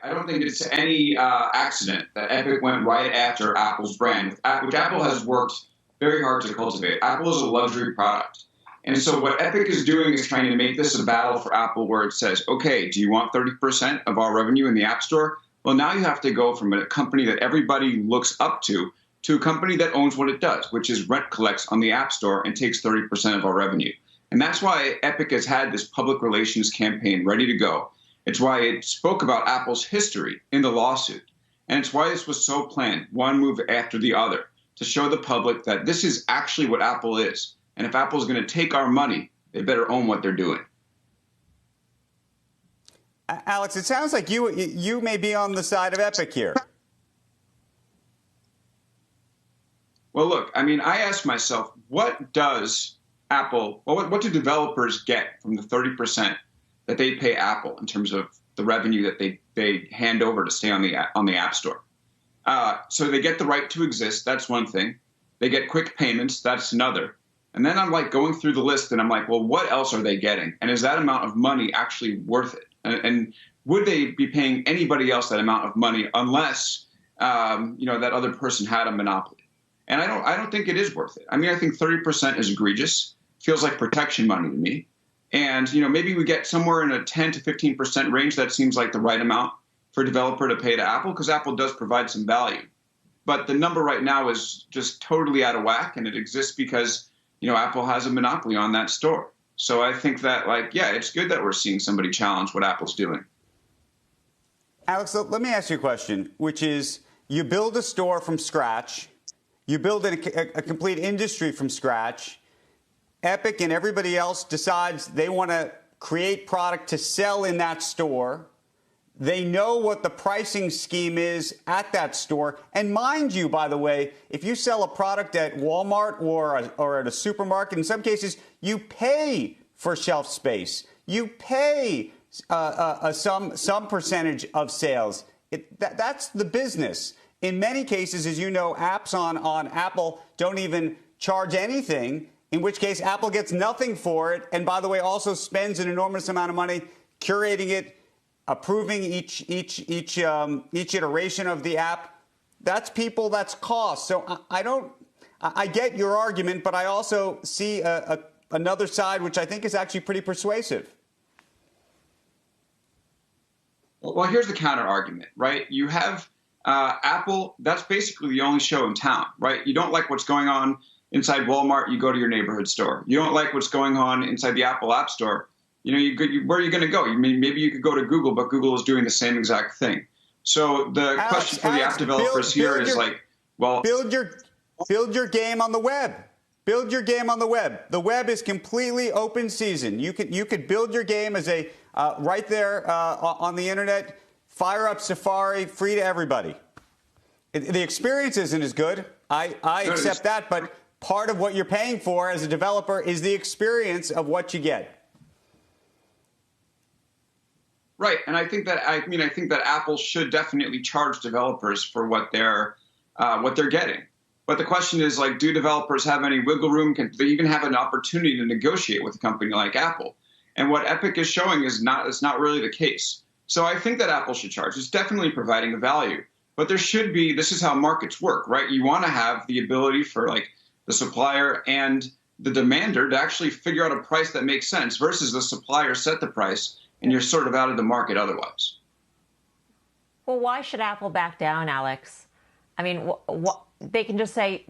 I don't think it's any accident that Epic went right after Apple's brand, which Apple has worked very hard to cultivate. Apple is a luxury product. And so what Epic is doing is trying to make this a battle for Apple where it says, okay, do you want 30% of our revenue in the App Store? Well, now you have to go from a company that everybody looks up to a company that owns what it does, which is rent collects on the App Store and takes 30% of our revenue. And that's why Epic has had this public relations campaign ready to go. It's why it spoke about Apple's history in the lawsuit. And it's why this was so planned, one move after the other, to show the public that this is actually what Apple is. And if Apple's going to take our money, they better own what they're doing. Alex, it sounds like you may be on the side of Epic here. Well, look, I mean, I asked myself, what does Apple, well, what do developers get from the 30% that they pay Apple in terms of the revenue that they hand over to stay on the App Store? So they get the right to exist. That's one thing. They get quick payments. That's another. And then I'm like going through the list and I'm like, well, what else are they getting? And is that amount of money actually worth it? And would they be paying anybody else that amount of money unless, that other person had a monopoly? And I don't think it is worth it. I mean, I think 30% is egregious. Feels like protection money to me. And, maybe we get somewhere in a 10 to 15% range. That seems like the right amount for a developer to pay to Apple, because Apple does provide some value. But the number right now is just totally out of whack, and it exists because, Apple has a monopoly on that store. So I think that, it's good that we're seeing somebody challenge what Apple's doing. Alex, let me ask you a question, which is, you build a store from scratch. You build a complete industry from scratch. Epic and everybody else decides they want to create product to sell in that store. They know what the pricing scheme is at that store. And mind you, by the way, if you sell a product at Walmart or at a supermarket, in some cases, you pay for shelf space. You pay some percentage of sales. That's the business. In many cases, as you know, apps on Apple don't even charge anything, in which case Apple gets nothing for it. And by the way, also spends an enormous amount of money curating it, approving each iteration of the app. That's people, that's cost. So I get your argument, but I also see another side, which I think is actually pretty persuasive. Well, here's the counter argument, right? You have Apple, that's basically the only show in town, right? You don't like what's going on inside Walmart, you go to your neighborhood store. You don't like what's going on inside the Apple App Store, where are you going to go? Maybe you could go to Google, but Google is doing the same exact thing. So the question for the app developers here is build your game on the web. Build your game on the web. The web is completely open season. You could build your game as a right there on the internet. Fire up Safari, free to everybody. The experience isn't as good. I accept that, but part of what you're paying for as a developer is the experience of what you get. Right, and I think that Apple should definitely charge developers for what they're getting. But the question is, do developers have any wiggle room? Can they even have an opportunity to negotiate with a company like Apple? And what Epic is showing is not really the case. So I think that Apple should charge. It's definitely providing a value. But there should be, this is how markets work, right? You want to have the ability for the supplier and the demander to actually figure out a price that makes sense versus the supplier set the price and you're sort of out of the market otherwise. Well, why should Apple back down, Alex? I mean, they can just say,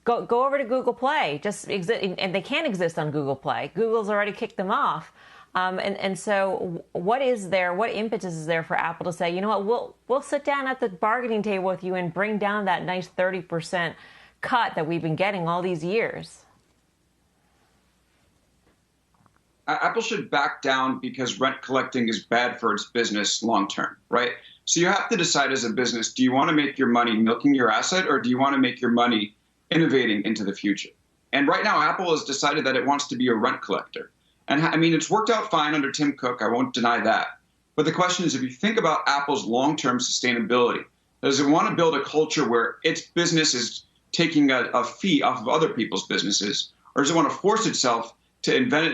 go over to Google Play, just exist, and they can't exist on Google Play. Google's already kicked them off. And so what impetus is there for Apple to say, you know what, we'll sit down at the bargaining table with you and bring down that nice 30% cut that we've been getting all these years? Apple should back down because rent collecting is bad for its business long term, right? So you have to decide as a business, do you want to make your money milking your asset, or do you want to make your money innovating into the future? And right now, Apple has decided that it wants to be a rent collector. And I mean, it's worked out fine under Tim Cook. I won't deny that. But the question is, if you think about Apple's long-term sustainability, does it want to build a culture where its business is taking a fee off of other people's businesses, or does it want to force itself to invent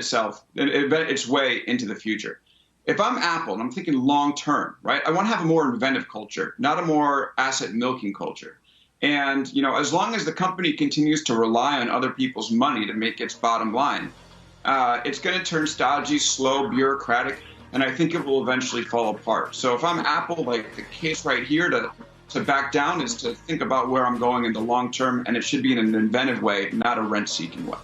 its way into the future? if I'm Apple and I'm thinking long term, right, I want to have a more inventive culture, not a more asset milking culture. And, as long as the company continues to rely on other people's money to make its bottom line, it's going to turn stodgy, slow, bureaucratic, and I think it will eventually fall apart. So if I'm Apple, like the case right here to back down is to think about where I'm going in the long term, and it should be in an inventive way, not a rent-seeking way.